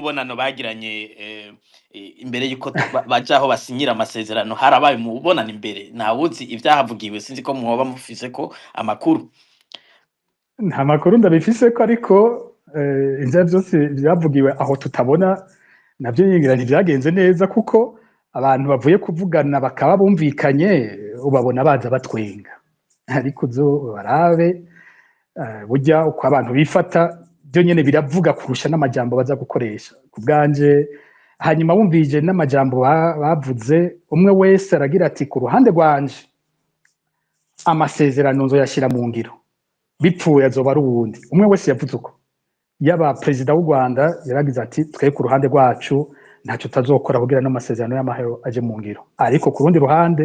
mubonano bagiranye imbere yuko bajaho basinyira amasezerano harabaye mubonana imbere ntawuzi ivyahavugiwe sinzi ko mwoba mufise ko amakuru nta makuru ndabifise ko ariko ivyo vyose vyavugiwe aho tutabona navyo nyingira ntivyagenze neza kuko abantu bavuye kuvugana bakaba bumvikanye ubabona baza batwenga ariko uzo barabe burya uko abantu bifata byo nyene biravuga kurusha n'amajambo baza gukoresha ku bwanje hanyuma wumvije n'amajambo bavuze umwe wese aragira ati ku ruhande rwanje amasezerano nzoyashira mu ngiro bipfuye azoba ari uwundi umwe wese yavuze uko yaba perezida w'u Rwanda yaragize ati twe ku ruhande rwacu ntacyo tazokora kugira n'amasezerano y'amahoro aje mu ngiro ariko ku rundi ruhande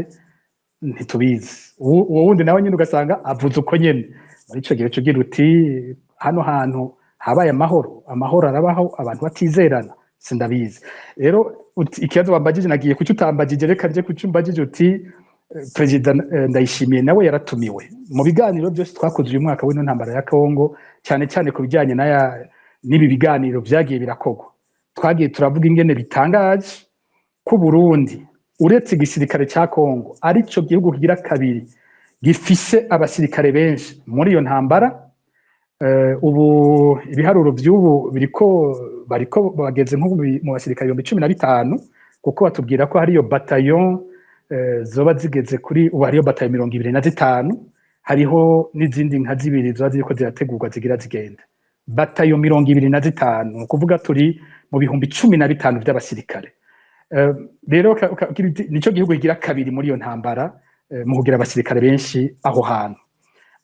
ntitubizi uwo wundi nawe nyine ugasanga avuze uko nyene muri ico gihe cugira uti hano hantu habaye amahoro arabaho abantu batizerana sindabizi rero ikibazo wambagije nagiye kuki utambagije reka nje kuki umbagije uti Perezida Ndayishimiye nawe yaratumiwe mu biganiro byose twakoze uyu mwaka w'ino ntambara ya Kongo cyane cyane ku bijyanye n'ibi biganiro vyagiye birakorwa twagiye turavuga ingene bitangaje ku Burundi uretse igisirikare cya Kongo arico gihugu kigira kabiri gifise abasirikare benshi muri iyo ntambara ubu ibiharuro by'ubu bariko bageze nko mu basirikare 15 kuko batubwira ko hariyo bataillon zoba zigeze kuri ubu hariyo bataillon 25 hariho n'izindi nka zibiri zoba ziriko zirategurwa zigira zigenda bataillon 25 kuvuga turi mu bihumbi 15 by'abasirikare rero nico gihugu kigira kabiri muri iyo ntambara mu kugira abasirikare benshi aho hantu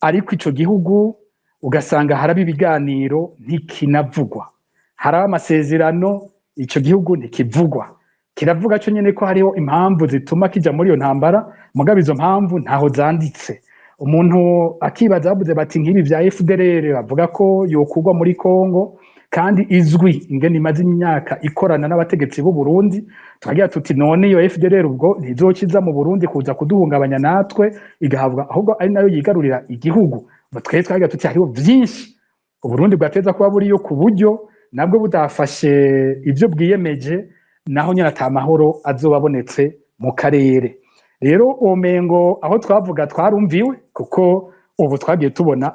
ariko ico gihugu ugasanga haraba ibiganiro ntikinavugwa haraba amasezerano ico gihugu ntikivugwa kiravuga cyo nyene ko hariho impamvu zituma kija muri iyo ntambara mugabo izo mpamvu ntaho zanditse umuntu akibaza bavuze bati nk'ibi vya FDLR bavuga ko yokugwa muri Kongo kandi izwi ingene imaze imyaka ikorana n'abategetsi b'u Burundi twagira tuti none iyo FDLR ubwo ntizokiza mu Burundi kuza kuduhungabanya natwe igahabwa ahubwo ari nayo yigarurira igihugu batwe twagira tuti hariho byinshi u Burundi bwateza kuba buriyo ku buryo nabwo budafashe ivyo bwiyemeje naho nyine atamahoro azobabonetse mu karere rero omengo aho twavuga twarumviwe kuko ubu twagiye tubona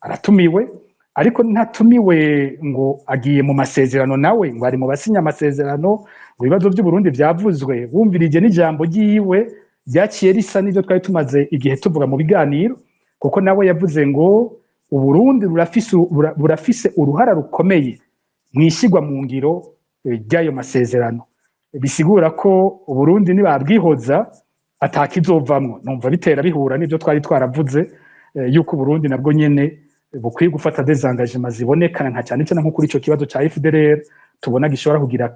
aratumiwe ariko ntatumiwe ngo agiye mu masezerano nawe ngo ari mu basinya amasezerano mu bibazo by'u Burundi byavuzwe wumvirije n'ijambo ryiwe ryaciye risa n'ivyo twari tumaze igihe tuvuga mu biganiro kuko nawe yavuze ngo u Burundi burafise uruhara rukomeye mwishigwa mu ngiro ry'ayo masezerano bisigura ko u Burundi nibabwihoza atakizovamwo numva bitera bihura n'ivyo twari twaravuze yuko u Burundi nabwo nyene bukwiye gufata des engagements zibonekana nka cyane cyane nko kuri ico kibazo ca FDLR tubona gishobora kugira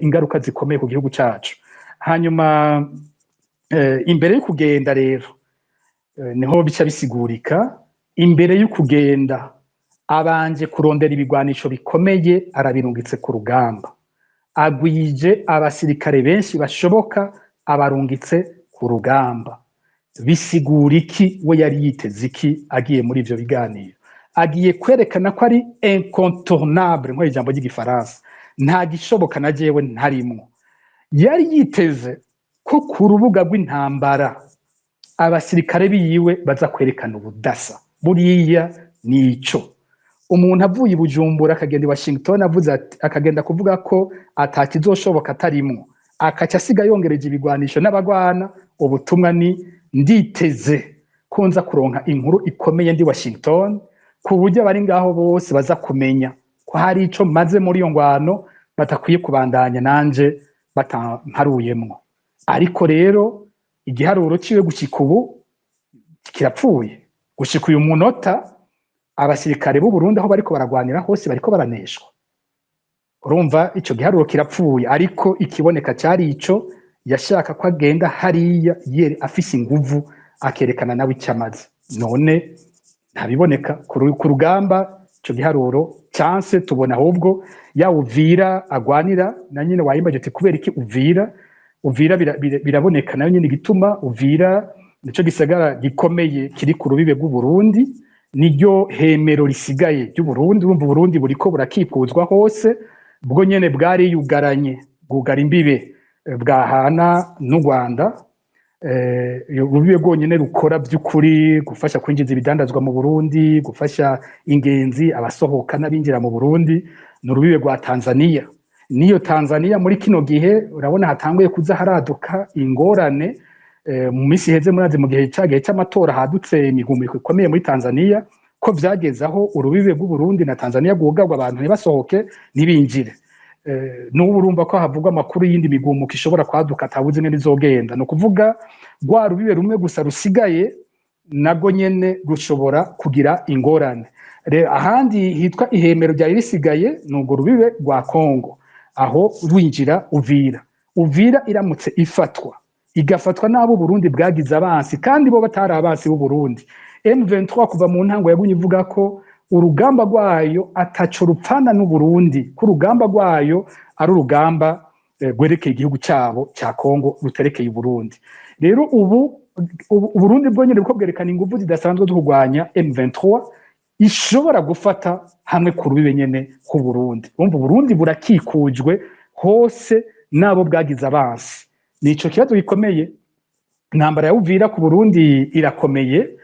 ingaruka zikomeye ku gihugu cacu hanyuma imbere yo kugenda rero niho bica bisigurika imbere yo kugenda abanje kurondera ibigwanisho bikomeye arabirungitse ku rugamba agwije abasirikare benshi bashoboka abarungitse ku rugamba bisigura iki we yari yiteze iki agiye muri ivyo biganiro agiye kwerekana ko ari incontournable nko ijambo ry'igifaransa nta gishoboka na jewe ntarimwo yari yiteze ko ku rubuga rw'intambara abasirikare biyiwe baza kwerekana ubudasa buriya nico umuntu avuye i Bujumbura akagenda i Washington akagenda kuvuga ko atakizoshoboka atarimwo akaca asiga yongereje ibigwanisho n'abagwana ubutumwa ni nditeze konza kuronka inkuru ikomeye ndi Washington ku buryo abari ngaho bose baza kumenya ko hari ico maze muri iyo ngwano batakwiye kubandanya nanje batamparuyemwo ariko rero igiharuro ciwe gushika ubu kirapfuye gushika uyu munota abasirikare b'u Burundi aho bariko baragwanira hose bariko baraneshwa urumva ico giharuro kirapfuye ariko ikiboneka cyari ico yashaka ko agenda hariya yere afise inguvu akerekana nawe icyamaze none ntabiboneka ku rugamba ico giharuro chance tubona ahubwo ya Uvira agwanira na nyine wayimbaje ati kubera iki Uvira biraboneka nayo nyine gituma Uvira nico gisagara gikomeye kiri ku rubibe rw'u Burundi niryo hemero risigaye ry'u Burundi urumva Burundi buriko burakipuzwa hose bwo nyene bwari yugaranye bwugara imbibe bwahana n'u Rwanda urubibe rwonyene rukora by'ukuri gufasha kwinjiza ibidandazwa mu Burundi gufasha ingenzi abasohoka n'abinjira mu Burundi n'urubibe rwa Tanzania niyo Tanzania muri kino gihe urabona hatanguye kuza haraduka ingorane mu misi heze murazi mu gihe cy'amatora hadutse imigumuko ikomeye muri Tanzania ko vyagezaho urubibe rw'u Burundi na Tanzania gugarwa abantu ntibasohoke nibinjire n'ubu urumva ko havugwa amakuru y'indi migumuko ishobora kwaduka atabuze nene izogenda no kuvuga rwa rubibe rumwe gusa rusigaye nago nyene rushobora kugira ingorane ahandi hitwa ihemero rya risigaye n'ubwo rubibe rwa Kongo aho rwinjira Uvira iramutse ifatwa igafatwa n'abo Burundi bwagize abansi kandi bo batari abansi b'u Burundi M23 kuva mu ntango yagunye ivuga ko urugamba rwayo ataco rupfana n'u Burundi ku rugamba rwayo ari urugamba gwerekeye igihugu cyabo cya Kongo ruterekeye u Burundi rero ubu Burundi bwonyene buko bwerekana ingufu zidasanzwe zo kurwanya M23 ishobora gufata hamwe ku rubibe nyene ku Burundi umva Burundi burakikujwe hose nabo bwagize abansi nico kibazo gikomeye intambara ya Uvira ku Burundi irakomeye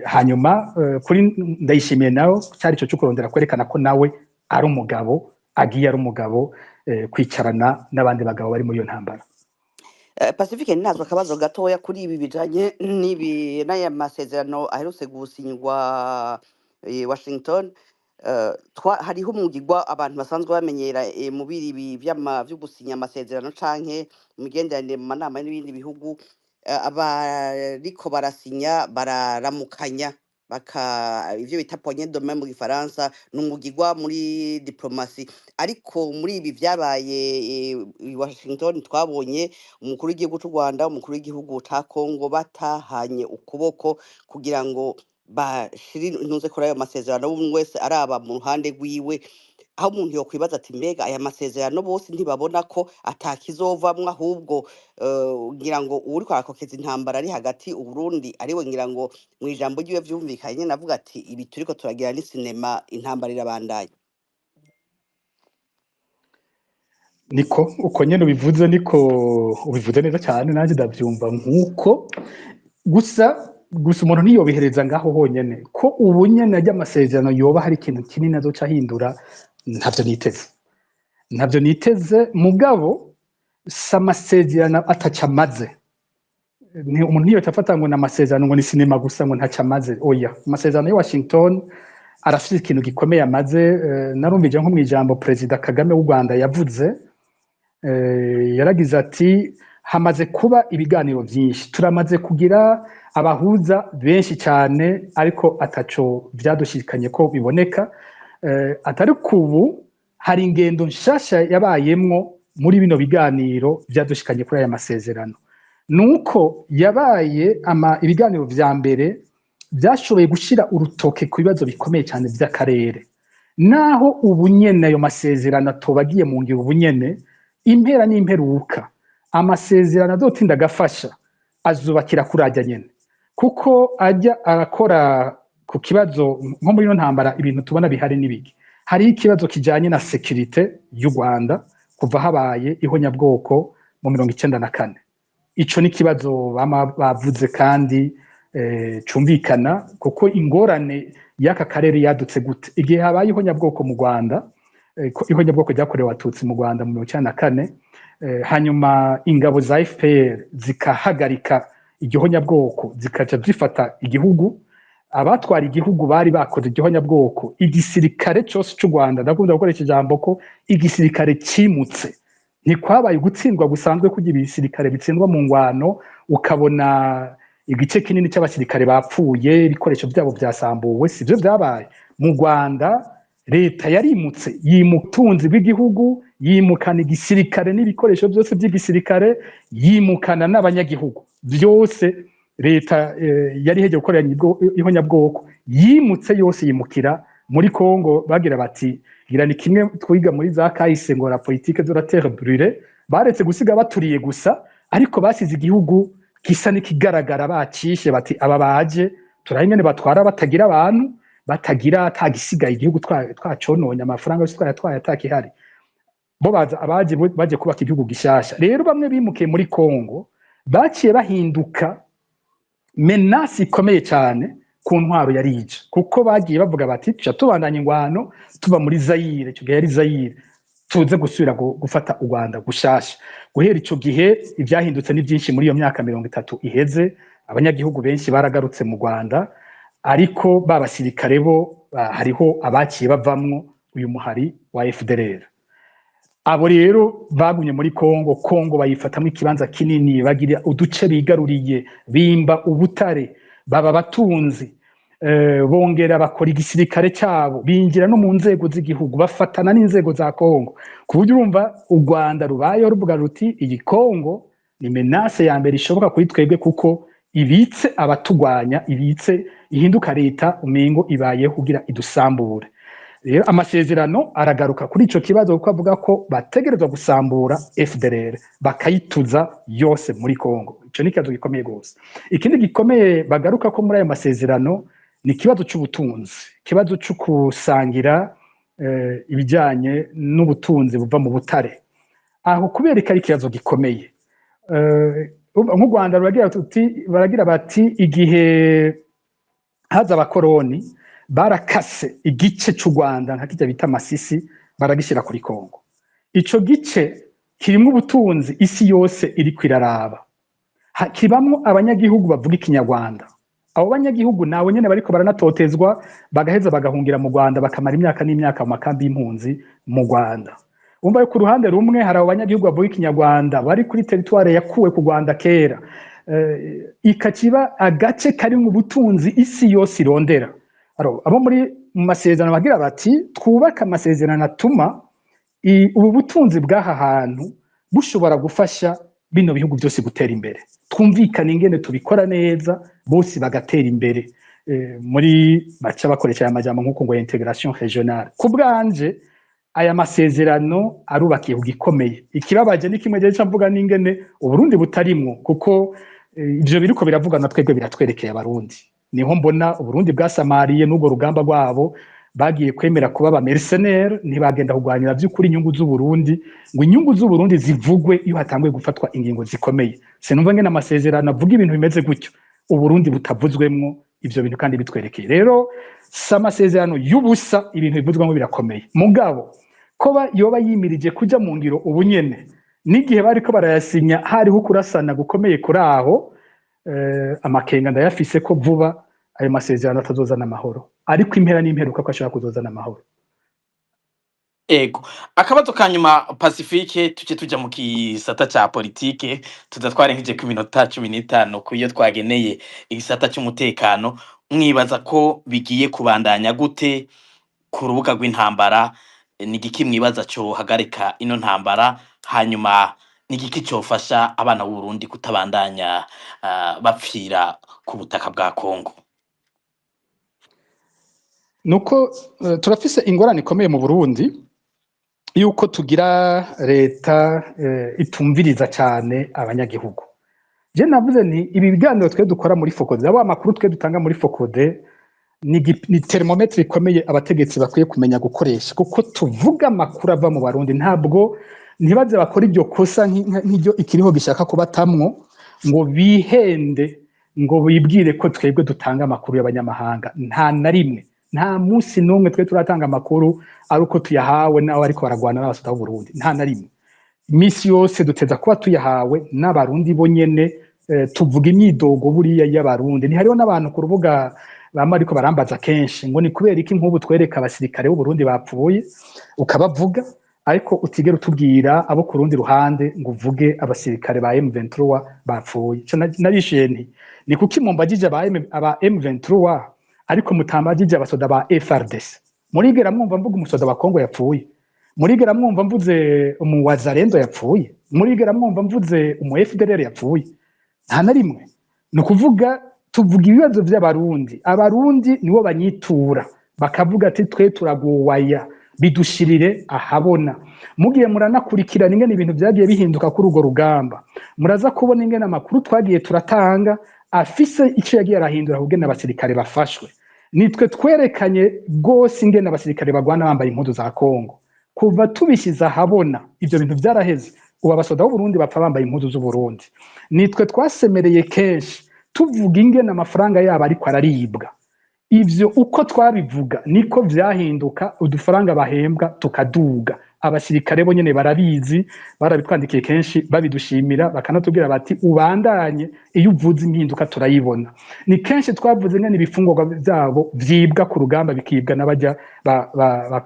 hanyuma kuri ndayishimiye nawe cyari cyo kurondera kwerekana ko nawe ari umugabo agiye ari umugabo kwicarana n'abandi bagabo bari muri iyo ntambara. Pacifique ntazwa akabazo gatoya kuri ibi bijanye n'aya masezerano aherutse gusinywa Washington. Hariho umugigwa abantu basanzwe bamenyera mu biri byo gusinya amasezerano canke imigenderanire mu manama n'ibindi bihugu abariko barasinya bararamukanya ivyo bita poignée de main mu Gifaransa n'umugigwa muri diplomasi ariko muri ibi vyabaye Washington twabonye umukuru w'igihugu cy'u Rwanda umukuru w'igihugu ca Kongo batahanye ukuboko kugira ngo bashire intuze kuri ayo masezerano bumwe wese araba mu ruhande rwiwe aho umuntu yokwibaza ati mbega aya masezerano bose ntibabona ko atakizovamwe ahubwo ngira ngo uri kwarakokeza intambara ari hagati u Burundi ariwe ngira ngo mu ijambo ryiwe vyumvikanye navuga ati ibi turiko turagira ni sinema intambara irabandanya niko uko nyene ubivuze niko ubivuze neza cyane nanjye ndavyumva nkuko gusa umuntu ntiyobihereza ngaho honyene ko ubu nyene ajya amasezerano yoba hari ikintu kinini azoca ahindura ntavyo niteze mugabo s'amasezerano atacamaze umuntu niyo tafata ngo n'amasezerano ngo ni sinema gusa ngo ntacamaze oya amasezerano ya Washington arafite ikintu gikomeye amaze narumvije nko mu ijambo President Kagame w'u Rwanda yavuze yaragize ati hamaze kuba ibiganiro byinshi turamaze kugira abahuza benshi cyane ariko ataco byadushikanye ko biboneka atari kubu hari ingendo nshasha yabayemwo muri bino biganiro byadushikanye kuri aya masezerano nuko yabaye ibiganiro vya mbere byashoboye gushira urutoke ku bibazo bikomeye cyane by'akarere naho ubunyene ayo masezerano atobagiye mu ngiro ubunyene impera n'imperuka amasezerano azotinda gafasha azubakira kurajya nyene kuko ajya arakora ku kibazo nko muri no ntambara ibintu tubona bihari n'ibiki hari ikibazo kijanye na securite y'u Rwanda kuva habaye ihonyabwoko mu 1994 ico ni kibazo bavuze kandi cumvikana kuko ingorane y'aka karere yadutse gute igihe habaye ihonyabwoko mu Rwanda ihonyabwoko ryakorewe abatutsi mu Rwanda mu 1994 hanyuma ingabo za FPR zikahagarika igihonyabwoko zikaca zifata igihugu abatwara igihugu bari bakoze igihonyabwoko igisirikare cyose cy'u Rwanda ndakunda gukoresha ijambo ko igisirikare kimutse ntikwabaye gutsindwa gusanzwe kugira ibisirikare bitsindwa mu ngwano ukabona igice kinini cy'abasirikare bapfuye ibikoresho byabo byasambuwe sivyo byabaye mu Rwanda leta yarimutse yimutunzi bw'igihugu yimukana igisirikare n'ibikoresho byose by'igisirikare yimukana n'abanyagihugu byose leta yari heje gukorera ihonyabwoko yimutse yose yimukira muri Kongo bagira bati gira ni kimwe twiga muri za kahise ngo la politique de la terre brûlée baretse gusiga baturiye gusa ariko basize igihugu gisa n'ikigaragara bacishe bati aba baje turahingene batwara batagira abantu batagira atagisigaye igihugu twacononye amafaranga yose twayatwaye atakihari bo baje kubaka igihugu gishasha. Rero bamwe bimukiye muri Kongo baciye bahinduka menace ikomeye cyane ku ntwaro yarije, kuko bagiye bavuga bati tuca tubandanya ingwano tuba muri Zaire, icyo gihe yari Zaire, tuze gusubira gufata u Rwanda gushasha. Guhera icyo gihe ibyahindutse ni byinshi muri iyo myaka 30 iheze. Abanyagihugu benshi baragarutse mu Rwanda, ariko babasirikare bo hariho abaciye bavamwo uyu muhari wa FDLR. Abo rero bagumye muri Kongo bayifatamo ikibanza kinini, bagira uduce bigaruriye, bimba ubutare, baba batunzi, bongera bakora igisirikare cyabo, binjira no mu nzego z'igihugu, bafatana n'inzego za Kongo, ku buryo urumva u Rwanda rubayeho ruvuga ruti iyi Kongo ni menace ya mbere ishoboka kuri twebwe, kuko ibitse abatugwanya, ibitse ihinduka leta umengo ibayeho kugira idusambure. Rero amasezerano aragaruka kuri ico kibazo, kuko avuga ko bategerezwa gusambura FDLR bakayituza yose muri Kongo. Ico ni kibazo gikomeye gose. Ikindi gikomeye bagaruka ko muri ayo masezerano ni ikibazo c'ubutunzi, ikibazo cyo kusangira ibijanye n'ubutunzi buva mu butare. Aho kubera ko ari ikibazo gikomeye, nk'u Rwanda baragira bati igihe haza abakoroni barakase igice cy'u Rwanda nka kijya bita Masisi, baragishyira kuri Kongo. Ico gice kirimo ubutunzi isi yose iri kwiraraba, kibamwo abanyagihugu bavuga ikinyarwanda. Abo banyagihugu nawe nyene bariko baranatotezwa, bagaheza bagahungira mu Rwanda, bakamara imyaka n'imyaka mu makambi y'impunzi mu Rwanda. Umva yo ku ruhande rumwe hari abo banyagihugu bavuga ikinyarwanda bari kuri territoire yakuwe ku Rwanda kera, ikakiba agace kari mu butunzi isi yose irondera. Abo muri mu masezerano bagira bati twubaka amasezerano atuma ubu butunzi bw'aha hantu bushobora gufasha bino bihugu byose gutera imbere, twumvikana ingene tubikora neza, bose bagatera imbere. Muri baca bakoresha aya majambo nk'uko ngo integration regionale. Ku bwanje aya masezerano arubakiye kugikomeye. Ikibabaje ni kimwe gihe cyamvuga n'ingene Uburundi butarimwo, kuko ivyo biriko biravugana twebwe biratwerekeye abarundi. Niho mbona Uburundi bwasamariye n'ubwo rugamba rwabo, bagiye kwemera kuba ba mercenaire, ntibagenda kugwanira by'ukuri inyungu z'Uburundi, ngo inyungu z'Uburundi zivugwe iyo hatangwe gufatwa ingingo zikomeye. Sinumva ngene amasezerano avuga ibintu bimeze gutyo Uburundi butavuzwemwo ivyo bintu kandi bitwerekeye. Rero amasezerano y'ubusa, ibintu bivuzwemo birakomeye. Mugabo ko yoba yimirije kuja mu ngiro ubunyene, n'igihe bariko barayasinya hariho kurasana gukomeye kuri aho, amakenga ndayafise ko vuba ayo masezerano atazozana amahoro, ariko impera n'imperuka ko ashaka kuzozana amahoro. Ego, akabazo kanyuma Pacifique, tuce tuja mu kisata ca politike, tudatware nkije ku minota 15 kuyo twageneye igisata cy'umutekano. Mwibaza ko bigiye kubandanya gute ku rubuga rw'intambara? Ni giki mwibaza cyo hagarika ino ntambara, hanyuma ni giki cyofasha abana b'u Burundi kutabandanya bapfira ku butaka bwa Kongo? Nuko turafise ingorane ikomeye mu Burundi yuko tugira leta itumviriza cyane abanyagihugu. Je navuze ni ibi biganiro twe dukora muri Focode, abo amakuru twe dutanga muri Focode ni thermometre ikomeye abategetsi bakwiye kumenya gukoresha, kuko tuvuga amakuru ava mu Barundi. Ntabwo ntibaze bakora iryo kosa nk'iryo ikiriho gishaka kubatamwo, ngo bihende ngo bibwire ko twebwe dutanga amakuru y'abanyamahanga. Nta na rimwe, nta munsi n'umwe twe turatanga amakuru ari uko tuyahawe n'abo ariko baragwana n'abasota b'u Burundi. Nta na rimwe. Imisi yose duteza kuba tuyahawe n'abarundi bonyene. Tuvuga imyidogo buriya y'abarundi. Ni hariho n'abantu ku rubuga bama ariko barambaza kenshi ngo ni kubera iki nk'ubu twereka abasirikare b'u Burundi bapfuye ukabavuga, ariko utigera utubwira abo ku rundi ruhande ngo uvuge abasirikare ba M23 bapfuye. Narishiye nti ni kuki mumbagije aba M23 ariko mutambagije abasoda ba FARDC? Murigera mwumva mvuga umusoda wa Kongo yapfuye? Murigera mwumva mvuze umuwazarendo yapfuye? Murigera mwumva mvuze umu FDLR yapfuye? Nta na rimwe. Ni ukuvuga tuvuga ibibazo by'abarundi. Abarundi nibo banyitura bakavuga ati twe turaguwaya, bidushirire ahabona. Mugiye muranakurikirana ingene ibintu byagiye bihinduka kuri urwo rugamba, muraza kubona ingene amakuru twagiye turatanga afise icyo yagiye arahindura kugena abasirikare bafashwe. Nitwe twerekanye gose ingene abasirikare bagwana bambaye impuzu za Kongo, kuva tubishyize ahabona ibyo bintu byaraheze. Ubu abasoda b'Uburundi bapfa bambaye impuzu z'Uburundi. Nitwe twasemereye kenshi tuvuga ingene amafaranga yabo ariko araribwa. Ivyo uko twabivuga niko vyahinduka, udufaranga bahembwa tukaduga. Abasirikare bo nyene barabizi, barabitwandikiye kenshi babidushimira, bakanatubwira bati ubandanye, iyo uvuze impinduka turayibona. Ni kenshi twavuze ngene ibifungurwa vyabo vyibwa ku rugamba, bikibwa n'abaja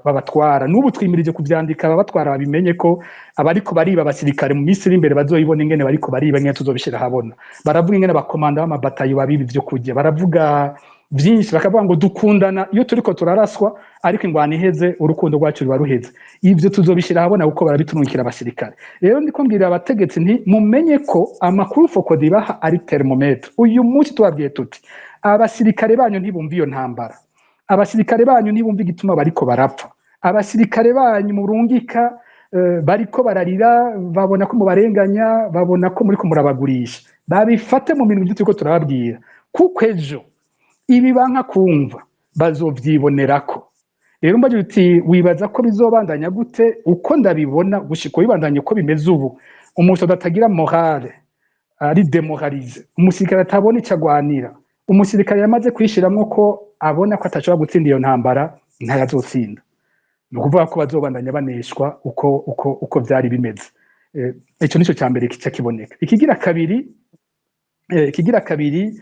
babatwara. N'ubu twimirije kuvyandika ababatwara babimenye ko abariko bariba abasirikare mu minsi iri imbere bazoyibona ingene bariko bariba, ngene tuzobishira habona. Baravuga ingene abakomanda b'amabatayo babiba ivyo kurya, baravuga byinshi, bakavuga ngo dukundana iyo turiko turaraswa, ariko ingwano iheze urukundo rwacu ruba ruheze. Ivyo tuzobishira habona kuko barabitunukira abasirikare. Rero ndiko mbwira abategetsi nti mumenye ko amakuru Focode ibaha ari thermometre. Uyu munsi tubabwiye tuti abasirikare banyu ntibumva iyo ntambara, abasirikare banyu ntibumva igituma bariko barapfa, abasirikare banyu murungika bariko bararira, babona ko mubarenganya, babona ko muriko murabagurisha. Babifate mu minwe turiko turababwira kuko ejo ibi banka kumva bazovyibonerako. Rero mbaje uti wibaza ko bizobandanya gute? Uko ndabibona gushika bibandanye ko bimeze ubu, umusoda atagira morale, ari demoralize, umusirikare atabona icagwanira, umusirikare yamaze kwishiramwo ko abona ko atashobora gutsinda iyo ntambara, ntayazotsinda. Ni ukuvuga ko bazobandanya baneshwa uko vyari bimeze. Ico nico cambere kica kiboneka. Ikigira kabiri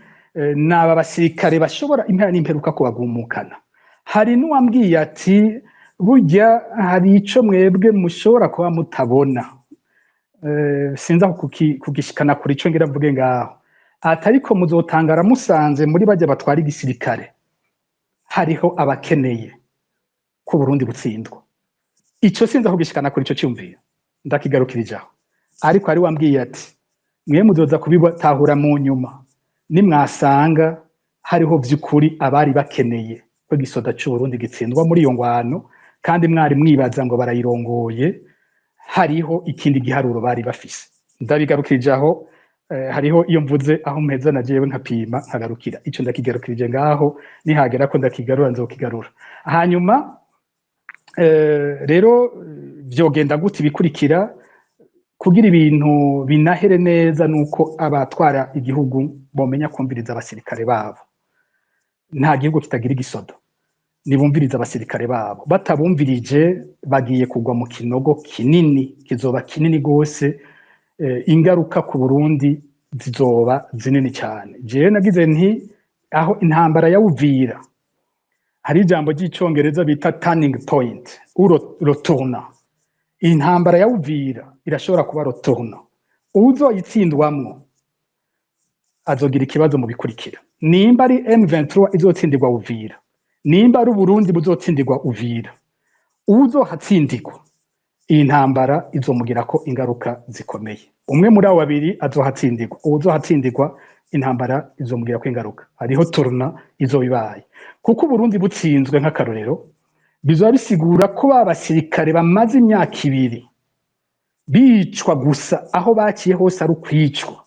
naba basirikare bashobora impera n'imperuka kubagumukana. Hari n'uwambwiye ati burya hari ico mwebwe mushobora kuba mutabona, sinza kugishikana kuri ico ngira mvuge ngaho, atariko muzotangara musanze muri bajya batwara igisirikare hariho abakeneye ko Burundi butsindwa. Ico sinza kugishikana kuri ico cyumviro, ndakigarukirijaho. Ariko hari wambwiye ati mwe muzoza kubibatahura mu nyuma nimwasanga hariho vy'ukuri abari bakeneye ko igisoda c'Uburundi gitsindwa muri iyo ngwano, kandi mwari mwibaza ngo barayirongoye, hariho ikindi giharuro bari bafise. Ndabigarukirije aho. Hariho iyo mvuze aho mpeza na jewe nkapima nkagarukira. Ico ndakigarukirije ngaho, nihagera ko ndakigarura nzokigarura. Hanyuma rero vyogenda gute bikurikira kugira ibintu binahere neza? Nuko abatwara igihugu bomenya kumviriza abasirikare babo. Nta gihugu kitagira igisoda, nibumviriza abasirikare babo. Batabumvirije bagiye kugwa mu kinogo kinini, kizoba kinini gose. Ingaruka ku Burundi zizoba zinini cyane. Jewe nagize nti aho intambara ya Uvira, hari ijambo ry'icongereza bita turning point, rotona. Intambara ya Uvira irashobora kuba rotona. Uzoyitsindwamwo azogira ikibazo mu bikurikira. Nimba ari M23 izotsindirwa Uvira, nimba ari Burundi buzotsindirwa Uvira, uzohatsindirwa iyi ntambara izomugira ko ingaruka zikomeye. Umwe muri abo babiri azohatsindirwa, uzohatsindirwa intambara izomugira ko ingaruka. Hariho turna izobibaye. Kuko Burundi butsinzwe nk'akarorero, bizoba bisigura ko babasirikare bamaze imyaka 2 bicwa gusa, aho bakiye hose ari ukwicwa,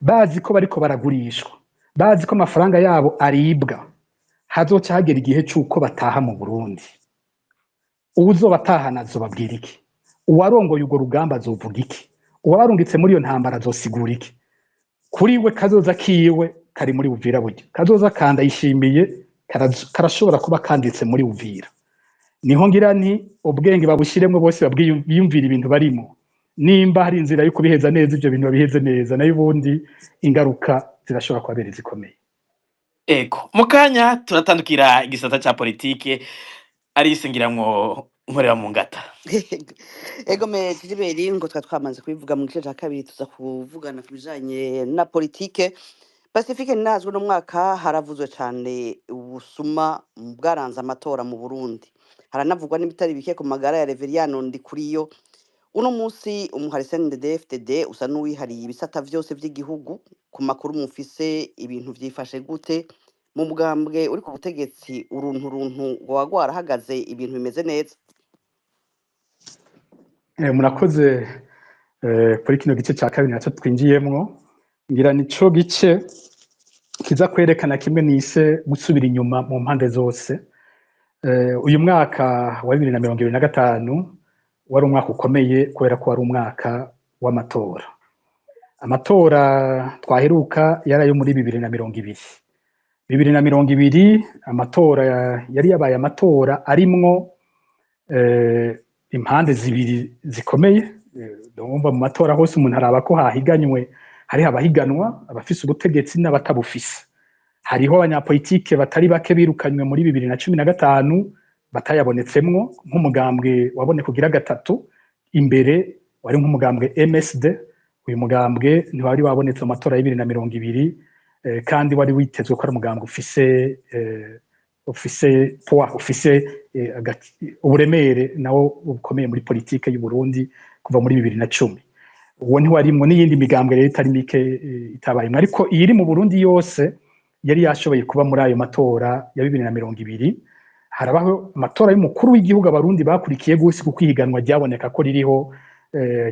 bazi ko bariko baragurishwa, bazi ko amafaranga yabo aribwa. Hazoca hagera igihe cy'uko bataha mu Burundi. Uzobataha azobabwira iki? Uwarongoye urwo rugamba azovuga iki? Uwarungitse muri iyo ntambara azosigura iki? Kuri we kazoza kiwe kari muri Uvira burya. Kazoza kanda yishimiye karashobora kuba kanditse muri Uvira. Niho ngira nti ubwenge babushiremwe bose biyumvira ibintu barimo. Nimba hari inzira yo kubiheza neza, ibyo bintu babiheze neza, nayo ubundi ingaruka zirashobora kubabera zikomeye. Ego, mukanya turatandukira igisata ca politike, ari isengiramwo nkorera mu ngata. Ego me Tiberi ngo twamaze kubivuga mu gice cya kabiri, tuza kuvugana kubijanye na politike. Pacifique nazwe no mwaka haravuzwe cyane ubusuma bwaranze amatora mu Burundi. Haranavugwa n'ibitari bike ku magara ya Reveriyano Ndikuriyo. Uno munsi umuhariseni DFDD usa n'uwihariye ibisata vyose vy'igihugu. Ku makuru mufise ibintu vyifashe gute mu mugambwe uri ku butegetsi? Uruntu wagwara hagaze ibintu bimeze neza? Murakoze kuri kino gice cya kabiri naco twinjiyemwo. Ngira nico gice kiza kwerekana kimwe nise gusubira inyuma mu mpande zose. Uyu mwaka wa 2025 wari umwaka ukomeye kubera ko wari umwaka w'amatora. Amatora twaheruka yari ayo muri 2020. 2020 amatora yari yabaye amatora arimwo impande zibiri zikomeye. Ndumva mu matora hose umuntu araba ko hahiganywe, hari abahiganwa abafise ubutegetsi n'abatabufise. Hariho abanyapolitike batari bake birukanywe muri 2015 batayabonetsemwo, nk'umugambwe wabone kugira gatatu imbere wari nk'umugambwe MSD. Uyu mugambwe ntiwari wabonetse mu matora ya 2020 kandi wari witezwe ko ari umugambwe ufise uburemere nawo ukomeye muri politike y'u Burundi kuva muri 2010. Uwo ntiwarimwo, n'iyindi migambwe rero itari mike itabayemwo, ariko iyiri mu Burundi yose yari yashoboye kuba muri ayo matora ya 2020. Harabaho amatora y'umukuru w'igihugu abarundi bakurikiye gose kuko ihiganwa ryaboneka ko ririho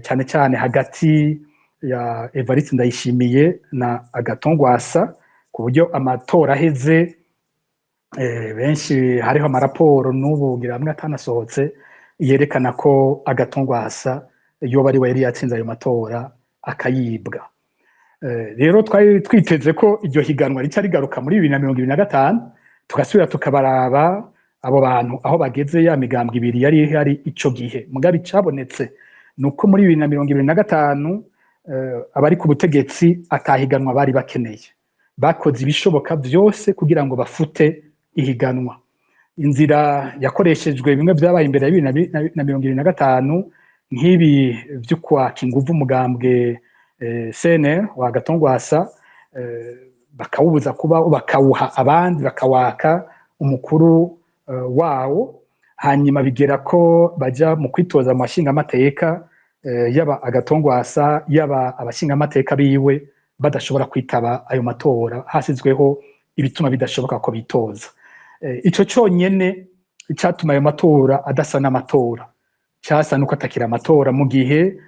cyane cyane hagati ya Evariste Ndayishimiye na Agathon Rwasa, ku buryo amatora aheze benshi hariho amaraporo n'ubu ngira hamwe atanasohotse yerekana ko Agathon Rwasa yoba ari we yari yatsinze ayo matora akayibwa. Rero twari twiteze ko iryo higanwa rica rigaruka muri 2025 tugasubira tukabaraba abo bantu aho bageze, ya migambwe ibiri yari hari ico gihe. Mugabe cabonetse nuko muri 2025 abari ku butegetsi atahiganwa bari bakeneye, bakoze ibishoboka byose kugira ngo bafute ihiganwa. Inzira yakoreshejwe bimwe byabaye imbere ya 2025 nk'ibi byo kwaka inguvu umugambwe CNL wa Agathon Rwasa, bakawubuza kuba, bakawuha abandi, bakawaka umukuru wawo, hanyuma bigera ko baja mu kwitoza mu bashinga amateka yaba Agathon Rwasa yaba abashinga amateka biwe badashobora kwitaba ayo matora, hasizweho ibituma bidashoboka ko bitoza. Ico cyonyene cyatuma ayo matora adasa n'amatora, cyasa nuko atakira amatora, mu gihe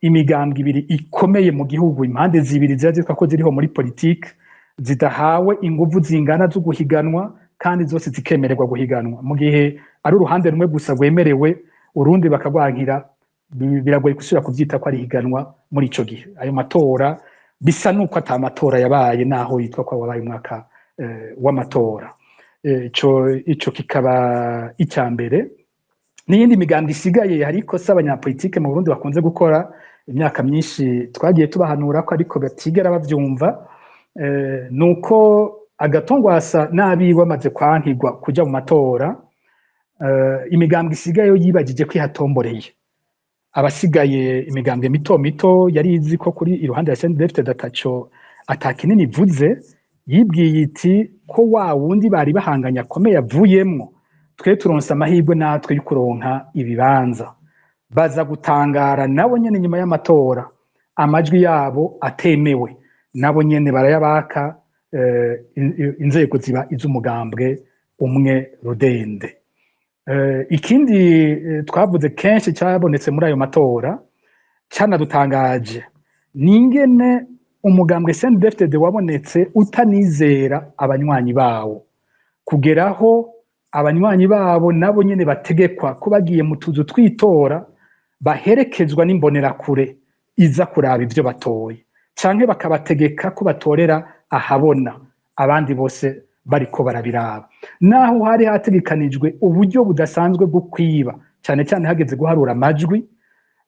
imigambwe ibiri ikomeye mu gihugu, impande zibiri zazitwa ko ziriho muri politike, zidahawe inguvu zingana zo guhiganwa kandi zose zikemererwa guhiganwa. Mu gihe ari uruhande rumwe gusa rwemerewe, urundi bakagwankira, biragoye gusubira kuvyita ko ari higanwa muri ico gihe. Ayo matora bisa nuko atamatora yabaye naho yitwa ko wabaye umwaka w'amatora. Ico kikaba icyambere. N'iyindi migambwe isigaye hari ikosa abanyapolitike mu Burundi bakunze gukora, imyaka myinshi twagiye tubahanura ko ariko batigera bavyumva, nuko Agathon Rwasa nabi bamaze kwankirwa kuja mu matora, imigambwe isigaye yibagije kwihatomboreye. Abasigaye imigambwe mito mito yari izi ko kuri iruhande ya CNDD-FDD atakinini ivuze, yibwiye iti ko wa wundi bari bahanganya akomeye avuyemwo, twe turonse amahirwe natwe yo kuronka ibibanza. Baza gutangara nabo nyene nyuma y'amatora amajwi yabo atemewe, nabo nyene barayabaka, inzego ziba iz'umugambwe umwe rudende. Ikindi twavuze kenshi cyabonetse muri ayo matora cyanadutangaje, ningene umugambwe CNDD-FDD wabonetse utanizera abanywanyi bawo, kugeraho abanywanyi babo nabo nyene bategekwa ko bagiye mu tuzu twitora baherekezwa n'imbonerakure iza kuraba ivyo batoye, canke bakabategeka ko batorera ahabona, abandi bose bariko barabiraba. Naho hari hategekanijwe uburyo budasanzwe bwo kwiba, cyane cyane hageze guharura amajwi,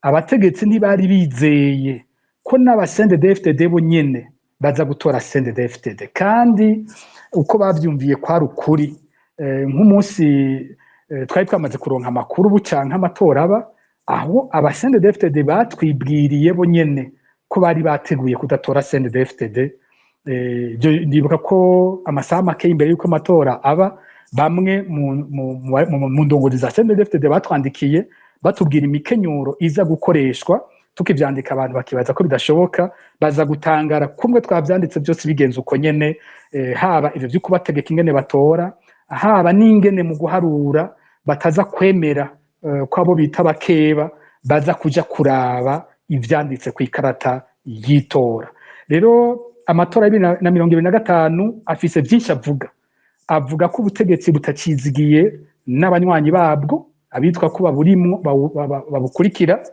abategetsi ntibari bizeye ko n'aba-CNDD-FDD bo nyene baza gutora CNDD-FDD, kandi uko bavyumviye kwari ukuri. Nk'umunsi twari twamaze kuronka amakuru bucanka amatora aba, aho aba-CNDD-FDD batwibwiriye bo nyene ko bari bateguye kudatora CNDD-FDD. Ndibuka ko amasaha make imbere y'uko amatora aba, bamwe mu ndongozi za CNDD-FDD batwandikiye batubwira imikenyuro iza gukoreshwa, tukivyandika abantu bakibaza ko bidashoboka, baza gutangara kumwe twavyanditse byose bigenze uko nyene, haba ivyo vyo kubategeka ingene batora, haba n'ingene mu guharura bataza kwemera ko abo bita bakeba baza kuja kuraba ivyanditse ku ikarata y'itora. Rero amatora ya 2025 afise byinshi avuga ko ubutegetsi butacizigiye n'abanywanyi babwo, abitwa ko baburimwo babukurikira